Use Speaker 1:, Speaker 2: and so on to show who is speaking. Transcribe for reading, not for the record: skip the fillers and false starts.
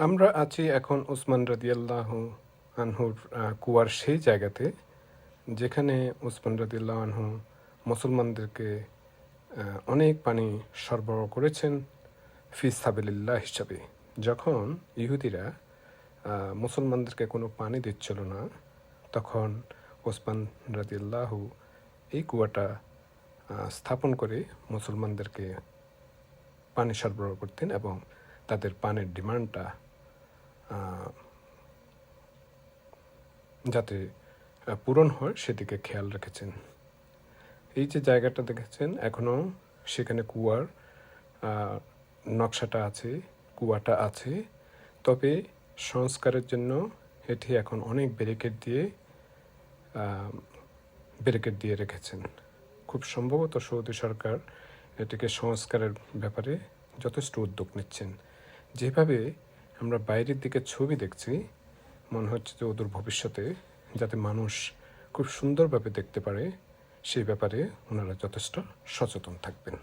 Speaker 1: আমরা আছি এখন উসমান রাদিয়াল্লাহু আনহুর কুয়ার সেই জায়গাতে, যেখানে উসমান রাদিয়াল্লাহু আনহু মুসলমানদেরকে অনেক পানি সরবরাহ করেছেন ফি সাবিলিল্লাহ হিসাবে। যখন ইহুদিরা মুসলমানদেরকে কোনো পানি দিচ্ছিল না, তখন ওসমান রাদিয়াল্লাহু এই কুয়াটা স্থাপন করে মুসলমানদেরকে পানি সরবরাহ করতেন এবং তাদের পানির ডিমান্ডটা যাতে পূরণ হয় সেদিকে খেয়াল রেখেছেন। এই যে জায়গাটা দেখেছেন, এখনও সেখানে কুয়ার নকশাটা আছে, কুয়াটা আছে, তবে সংস্কারের জন্য এটি এখন অনেক ব্যারিকেড দিয়ে রেখেছেন। খুব সম্ভবত সৌদি সরকার এটিকে সংস্কারের ব্যাপারে যথেষ্ট উদ্যোগ নিচ্ছেন। যেভাবে আমরা বাইরের দিকে ছবি দেখছি, মনে হচ্ছে যে ওদের ভবিষ্যতে যাতে মানুষ খুব সুন্দরভাবে দেখতে পারে সেই ব্যাপারে ওনারা যথেষ্ট সচেতন থাকবেন।